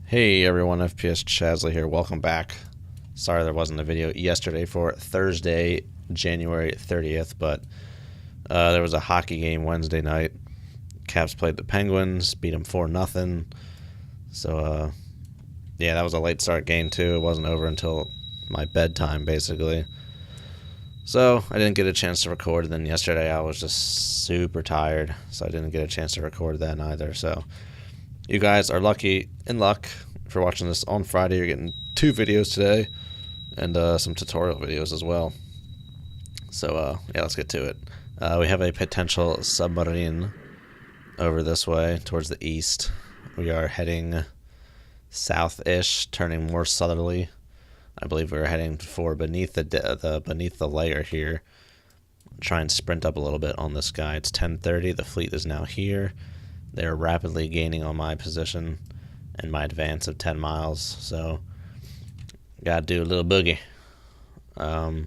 Hey everyone, FPS Chazley here. Welcome back. Sorry there wasn't a video yesterday for Thursday, January 30th, but there was a hockey game Wednesday night. Caps played the Penguins, beat them 4-0. So, yeah, that was a late start game too. It wasn't over until my bedtime, basically. So, I didn't get a chance to record, and then yesterday I was just super tired, so I didn't get a chance to record then either, so... You guys are lucky in luck. If you're watching this on Friday, you're getting 2 videos today and some tutorial videos as well. So, yeah, let's get to it. We have a potential submarine over this way towards the east. We are heading south-ish, turning more southerly. I believe we're heading for beneath the layer here. Try and sprint up a little bit on this guy. It's 10:30. The fleet is now here. They're rapidly gaining on my position and my advance of 10 miles, so gotta do a little boogie. I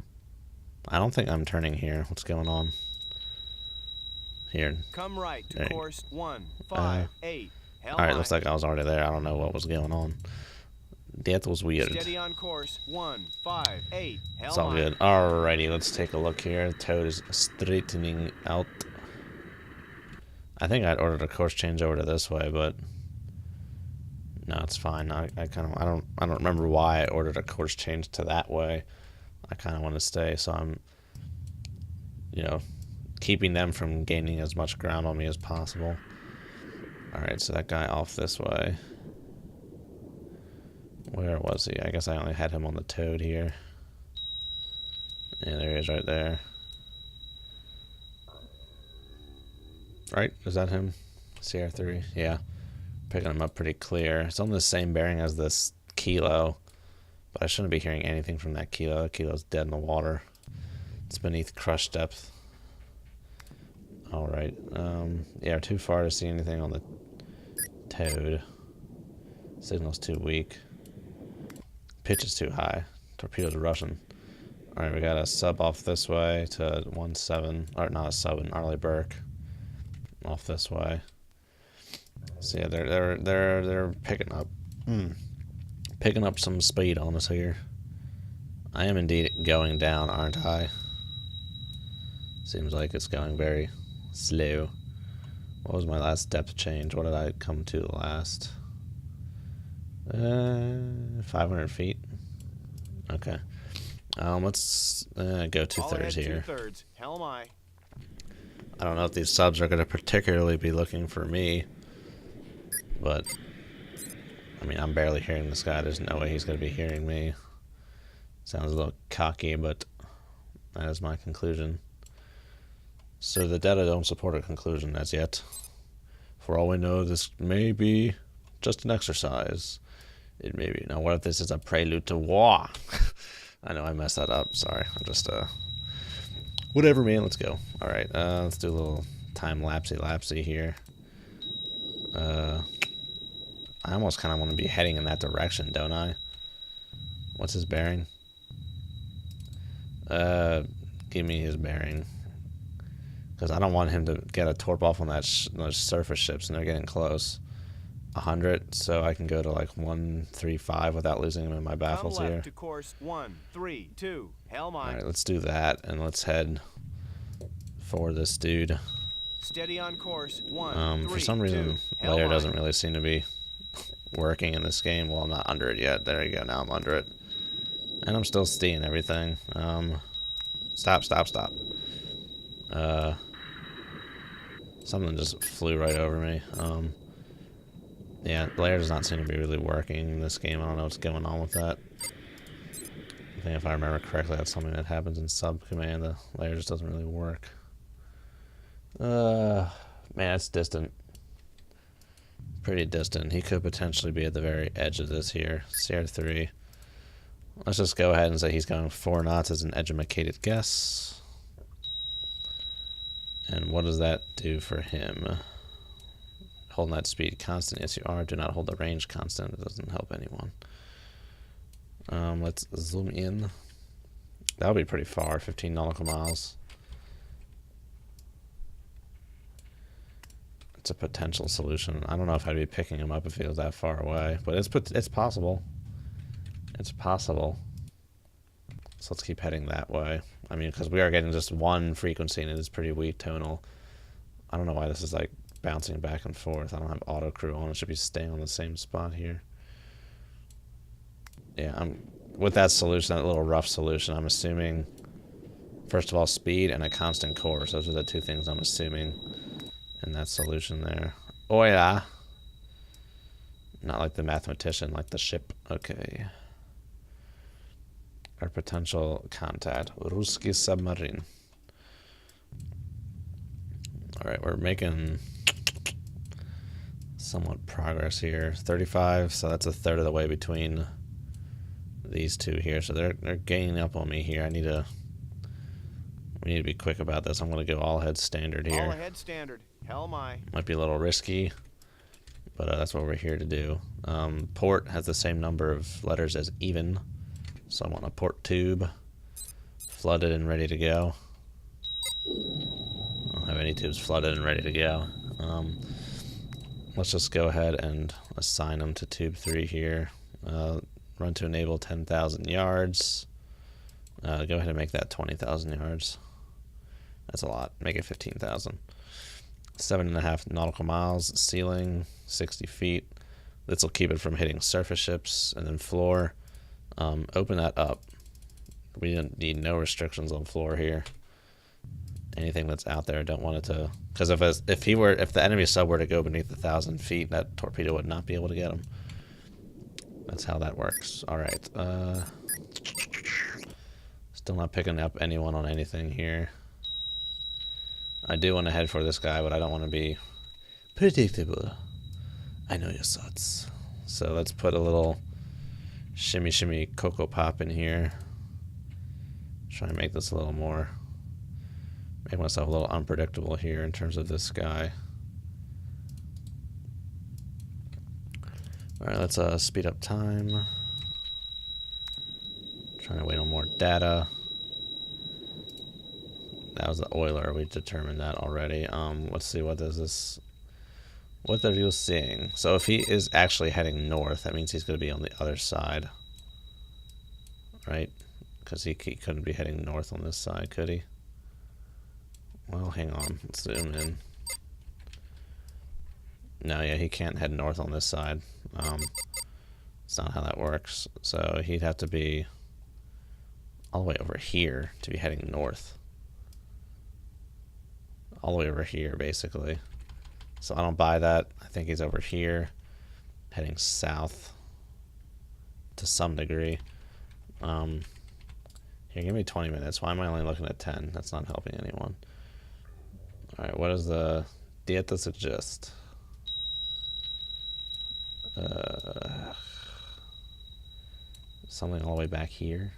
don't think I'm turning here. What's going on? Here. Come right to course 158. Alright, looks like I was already there. I don't know what was going on. That was weird. Steady on course 158. It's all good. Alrighty, let's take a look here. The toad is straightening out. I think I'd ordered a course change over to this way, but no, it's fine. I don't remember why I ordered a course change to that way. I kind of want to stay, so I'm, keeping them from gaining as much ground on me as possible. All right, so that guy off this way. Where was he? I guess I only had him on the toad here. Yeah, there he is right there. Right? Is that him? CR3? Yeah. Picking him up pretty clear. It's on the same bearing as this Kilo, but I shouldn't be hearing anything from that Kilo. The Kilo's dead in the water. It's beneath crush depth. Alright. Yeah, too far to see anything on the toad. Signal's too weak. Pitch is too high. Torpedo's rushing. Alright, we got a sub off this way to 17, or not a sub, an Arleigh Burke. Off this way. So yeah, they're picking up some speed on us here. I am indeed going down, aren't I? Seems like it's going very slow. What was my last depth change? What did I come to last? 500 feet. Okay. Let's go 2/3 here. 2/3. Hell my. I don't know if these subs are going to particularly be looking for me, but, I mean, I'm barely hearing this guy. There's no way he's going to be hearing me. Sounds a little cocky, but that is my conclusion. So the data don't support a conclusion as yet. For all we know, this may be just an exercise. It may be. Now, what if this is a prelude to war? I know I messed that up. Sorry. I'm just, whatever, man. Let's go. All right. Let's do a little time lapsey here. I almost kind of want to be heading in that direction, don't I? What's his bearing? Give me his bearing, because I don't want him to get a torp off on those surface ships, and they're getting close. 100, so I can go to like 135 without losing him in my baffles Come left here. to course 132. Hell my. All right, let's do that, and let's head for this dude. Steady on course 132. For some reason, layer doesn't really seem to be working in this game. Well, I'm not under it yet. There you go. Now I'm under it, and I'm still seeing everything. Stop. Something just flew right over me. Yeah, layer does not seem to be really working in this game. I don't know what's going on with that. I think if I remember correctly, that's something that happens in sub command. The layer just doesn't really work. Man, it's distant. Pretty distant. He could potentially be at the very edge of this here. CR3. Let's just go ahead and say he's going 4 knots as an educated guess. And what does that do for him? Holding that speed constant. Yes, you are. Do not hold the range constant. It doesn't help anyone. Let's zoom in. That'll be pretty far. 15 nautical miles. It's a potential solution. I don't know if I'd be picking him up if he was that far away, but it's possible. It's possible. So let's keep heading that way. I mean, because we are getting just one frequency and it is pretty weak tonal. I don't know why this is like bouncing back and forth. I don't have auto crew on. It should be staying on the same spot here. Yeah, with that solution, that little rough solution, I'm assuming, first of all, speed and a constant course. Those are the two things I'm assuming in that solution there. Oh yeah. Not like the mathematician, like the ship. Okay. Our potential contact, Ruski submarine. Alright, we're making somewhat progress here. 35, so that's a third of the way between these two here. So they're gaining up on me here. We need to be quick about this. I'm going to go all ahead standard here. All ahead standard. Hell my. Might be a little risky, but that's what we're here to do. Port has the same number of letters as even. So I want a port tube flooded and ready to go. I don't have any tubes flooded and ready to go. Let's just go ahead and assign them to tube 3 here. Run to enable 10,000 yards. Go ahead and make that 20,000 yards. That's a lot. Make it 15,000. 7.5 nautical miles. Ceiling 60 feet. This will keep it from hitting surface ships. And then floor. Open that up. We didn't need no restrictions on floor here. Anything that's out there, I don't want it to, because if the enemy sub were to go beneath 1,000 feet, that torpedo would not be able to get him. That's how that works. All right. Still not picking up anyone on anything here. I do want to head for this guy, but I don't want to be predictable. I know your thoughts. So let's put a little shimmy shimmy Cocoa Pop in here. Try and make this a little more, make myself a little unpredictable here in terms of this guy. Alright, let's speed up time. Trying to wait on more data. That was the oiler, we determined that already. Let's see, what are you seeing? So if he is actually heading north, that means he's going to be on the other side. Right? Because he couldn't be heading north on this side, could he? Well, hang on. Let's zoom in. No, yeah, he can't head north on this side. It's not how that works. So he'd have to be all the way over here to be heading north. All the way over here, basically. So I don't buy that. I think he's over here, heading south to some degree. Here, give me 20 minutes. Why am I only looking at 10? That's not helping anyone. Alright, what is the dieta suggest? Something all the way back here.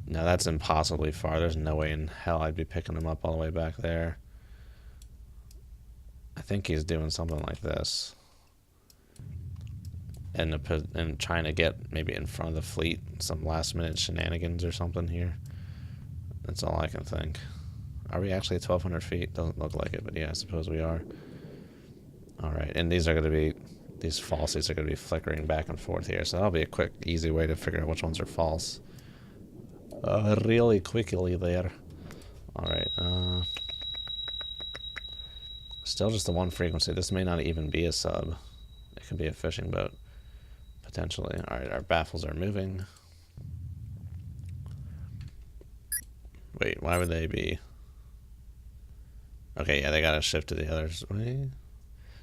No, that's impossibly far. There's no way in hell I'd be picking him up all the way back there. I think he's doing something like this. And trying to get maybe in front of the fleet, some last minute shenanigans or something here. That's all I can think. Are we actually at 1,200 feet? Doesn't look like it, but yeah, I suppose we are. Alright, and these are going to be, these falsies are going to be flickering back and forth here, so that'll be a quick, easy way to figure out which ones are false. Really quickly there. Alright, still just the one frequency. This may not even be a sub. It could be a fishing boat. Potentially. Alright, our baffles are moving. Wait, why would they be? Okay, yeah, they gotta shift to the other way.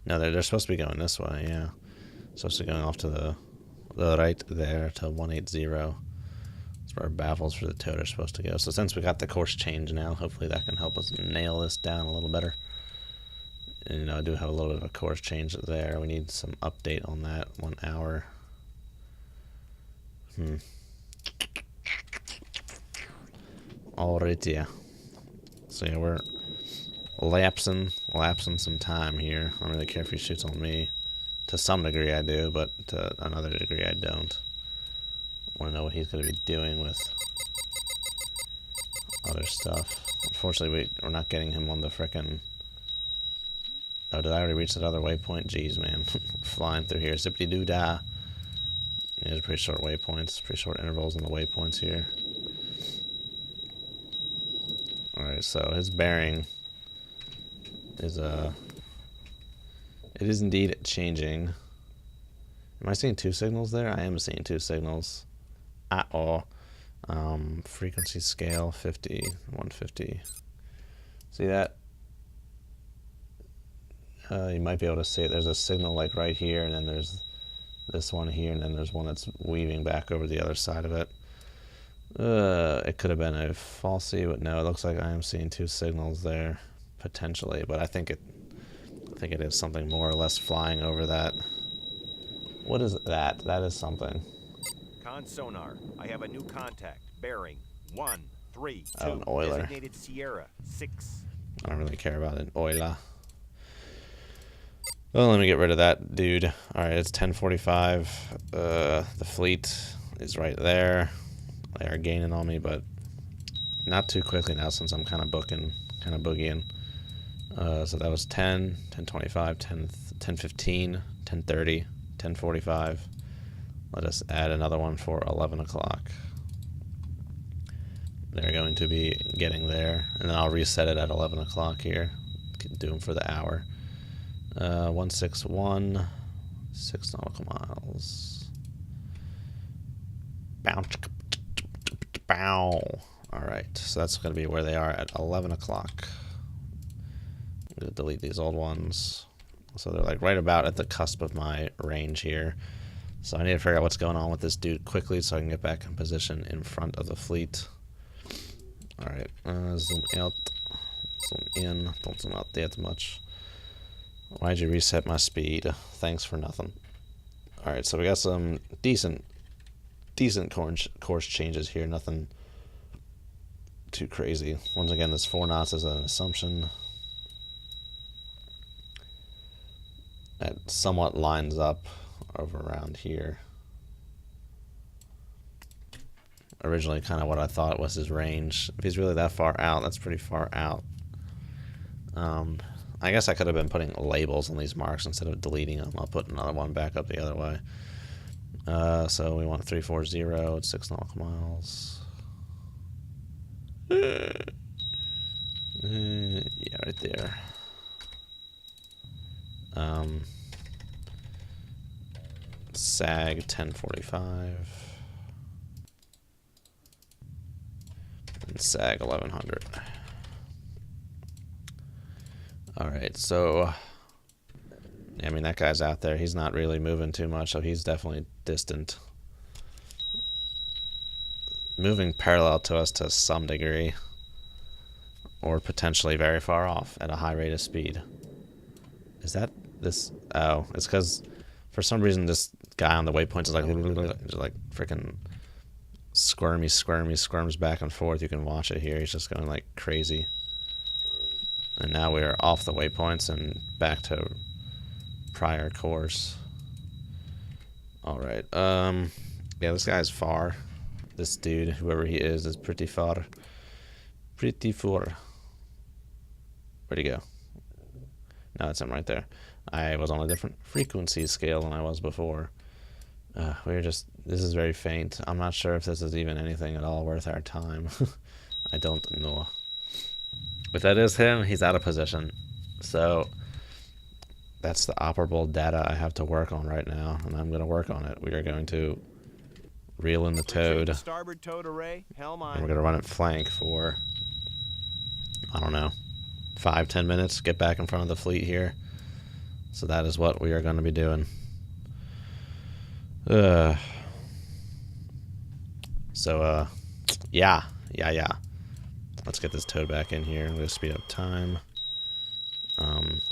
No, they're supposed to be going this way, yeah. Supposed to be going off to the right there to 180. That's where our baffles for the toad are supposed to go. So since we got the course change now, hopefully that can help us nail this down a little better. And, you know, I do have a little bit of a course change there. We need some update on that. 1 hour. Alright, yeah. So yeah, we're lapsing some time here. I don't really care if he shoots on me. To some degree I do, but to another degree I don't. I want to know what he's going to be doing with other stuff. Unfortunately, we're not getting him on the frickin'... Oh, did I already reach that other waypoint? Jeez, man. Flying through here. Zippity-doo-dah. Yeah, there's pretty short waypoints. Pretty short intervals on the waypoints here. Alright, so his bearing is, it is indeed changing. Am I seeing two signals there? I am seeing two signals. Uh-oh. Frequency scale 50, 150. See that? You might be able to see it. There's a signal like right here, and then there's this one here, and then there's one that's weaving back over the other side of it. It could have been a falsie, but no, it looks like I am seeing two signals there, potentially. But I think it is something more or less flying over that. What is that? That is something. Con sonar. I have a new contact. Bearing 132. Oh, an oiler. Designated Sierra 6. I don't really care about an oiler. Well, let me get rid of that dude. Alright, it's 10:45. The fleet is right there. They are gaining on me, but not too quickly now since I'm kind of boogieing. So that was 10, 10:25, 10:15, 10:30, 10:45. Let us add another one for 11 o'clock. They're going to be getting there, and then I'll reset it at 11 o'clock here. Do them for the hour. 161, 6 nautical miles. Bow. Alright, so that's going to be where they are at 11 o'clock. I'm going to delete these old ones. So they're like right about at the cusp of my range here. So I need to figure out what's going on with this dude quickly so I can get back in position in front of the fleet. Alright, zoom out, zoom in, don't zoom out that much. Why'd you reset my speed? Thanks for nothing. Alright, so we got some decent course changes here, nothing too crazy. Once again, this 4 knots is an assumption. That somewhat lines up over around here. Originally kind of what I thought was his range. If he's really that far out, that's pretty far out. I guess I could have been putting labels on these marks instead of deleting them. I'll put another one back up the other way. So we want 340 at 6 nautical miles. Yeah, right there. SAG 1045. And SAG 1100. Alright, so I mean that guy's out there. He's not really moving too much, so he's definitely distant. Moving parallel to us to some degree. Or potentially very far off at a high rate of speed. Is that this? Oh, it's because for some reason this guy on the waypoints is like freaking squirms back and forth. You can watch it here. He's just going like crazy. And now we are off the waypoints and back to prior course. Alright, yeah, this guy's far. This dude, whoever he is pretty far. Pretty far. Where'd he go? No, that's him right there. I was on a different frequency scale than I was before. This is very faint. I'm not sure if this is even anything at all worth our time. I don't know. If that is him, he's out of position. So that's the operable data I have to work on right now, and I'm going to work on it. We are going to reel in the toad. Starboard toad array, helm on. And we're going to run it flank for, I don't know, 5-10 minutes. Get back in front of the fleet here. So that is what we are going to be doing. Yeah. Let's get this toad back in here. I'm going to speed up time.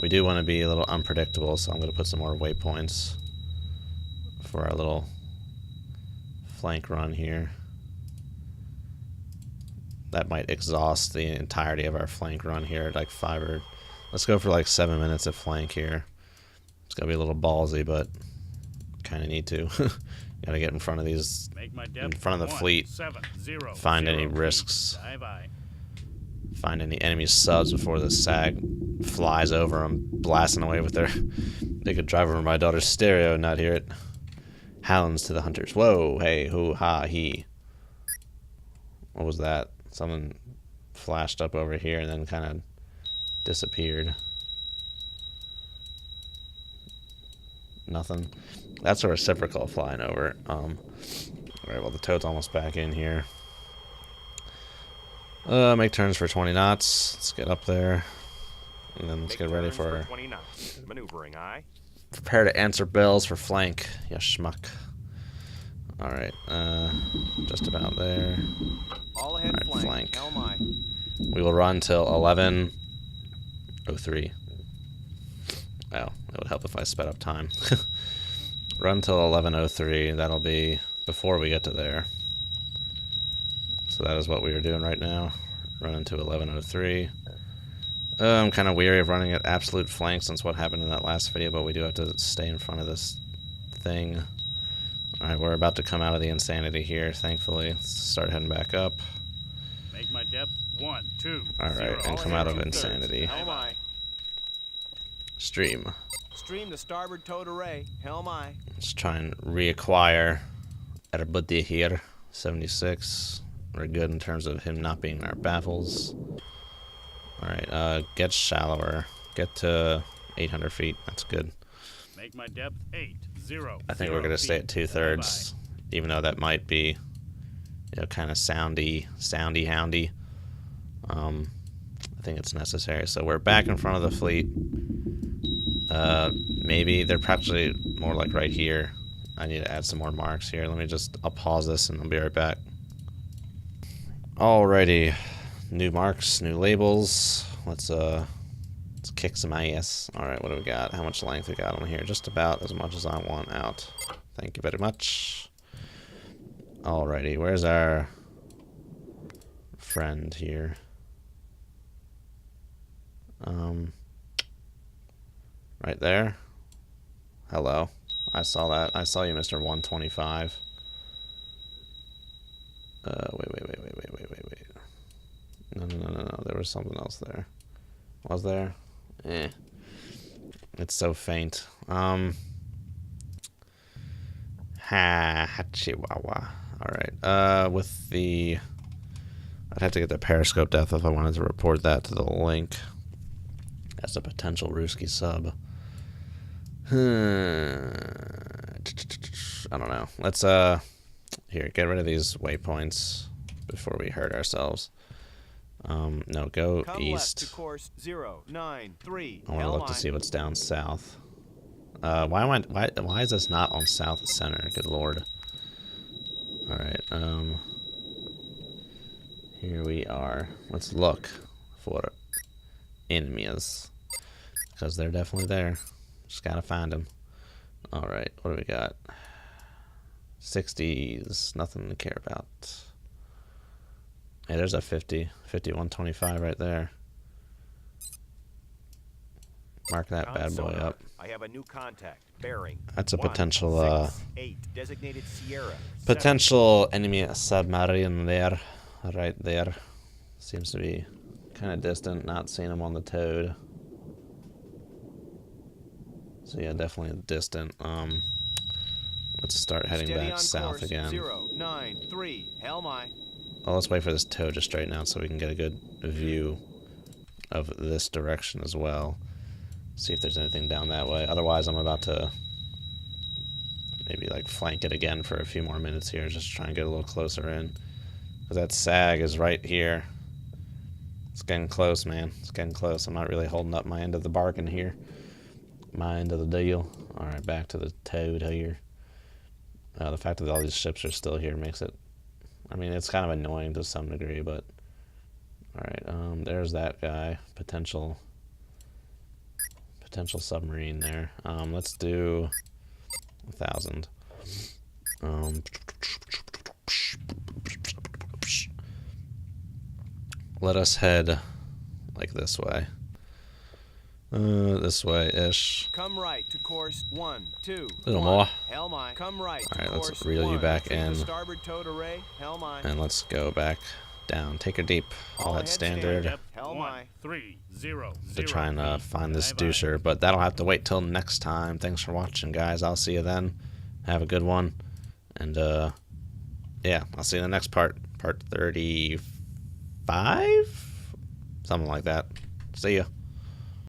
We do want to be a little unpredictable, so I'm going to put some more waypoints for our little flank run here. That might exhaust the entirety of our flank run here at like 5 or... Let's go for like 7 minutes of flank here. It's going to be a little ballsy, but kind of need to. Got to get in front of these, in front of the fleet, find any risks. find any enemy subs before the SAG flies over them, blasting away with their... They could drive over my daughter's stereo and not hear it. Hounds to the hunters. Whoa, hey, hoo, ha, he. What was that? Something flashed up over here and then kind of disappeared. Nothing. That's a reciprocal flying over. Alright, well, the toad's almost back in here. Make turns for 20 knots. Let's get up there. And then let's get ready for 20 knots. Maneuvering, aye. Prepare to answer bells for flank. Ya schmuck. Alright, just about there. All ahead Alright, flank. Hell my. We will run till 11:03. Oh, it would help if I sped up time. Run till 11:03. That'll be before we get to there. So that is what we are doing right now. Running to 11:03. I'm kind of weary of running at absolute flank since what happened in that last video, but we do have to stay in front of this thing. Alright, we're about to come out of the insanity here, thankfully. Let's start heading back up. Make my depth 1, 2. Alright, and come out of insanity. Hell my. Stream. Stream the starboard towed array. Hell my. Let's try and reacquire everybody here. 76. We're good in terms of him not being in our baffles. Alright, get shallower. Get to 800 feet. That's good. Make my depth 8, 0. I think we're going to stay at 2/3, even though that might be, you know, kind of soundy, houndy. I think it's necessary. So we're back in front of the fleet. Maybe they're practically more like right here. I need to add some more marks here. I'll pause this and I'll be right back. Alrighty, new marks, new labels. Let's kick some ass. Alright, what do we got? How much length we got on here? Just about as much as I want out. Thank you very much. Alrighty, where's our friend here? Right there. Hello. I saw that. I saw you, Mr. 125. Wait. No. There was something else there. Was there? Eh. It's so faint. Chihuahua. Alright. With the... I'd have to get the periscope depth if I wanted to report that to the link as a potential Ruski sub. I don't know. Let's, here, get rid of these waypoints before we hurt ourselves. No, go Come east. left to course 093. I want to look to see what's down south. Why is this not on south center? Good lord. Alright, here we are. Let's look for enemies. Because they're definitely there. Just gotta find them. Alright, what do we got? 60s, nothing to care about. Hey, there's a 5125 right there. Mark that bad boy up. I have a new contact. Bearing. That's a potential, 8 designated Sierra. potential enemy submarine there. Right there. Seems to be kind of distant, not seeing him on the toad. So yeah, definitely distant. Let's start heading back south again. 093. Hell my. Well, let's wait for this toad to straighten out so we can get a good view of this direction as well. See if there's anything down that way. Otherwise, I'm about to maybe like flank it again for a few more minutes here, just try and get a little closer in. Because that SAG is right here. It's getting close, man. It's getting close. I'm not really holding up my end of the bargain here. My end of the deal. Alright, back to the toad here. The fact that all these ships are still here makes it... I mean, it's kind of annoying to some degree, but... Alright, there's that guy. Potential submarine there. Let's do 1,000. Let us head like this way. This way-ish. Come right to course 1, 2. A little more. Hell my. Come right. Alright, to let's course reel you 1. back Take the in. starboard towed array. Hell my. And let's go back down, take her deep, all that ahead, standard Depth Hell 1 my. 3 0 to try and 0 find this Bye-bye. doucher. But that'll have to wait till next time. Thanks for watching, guys. I'll see you then. Have a good one. And, yeah, I'll see you in the next part. Part 35? Something like that. See ya.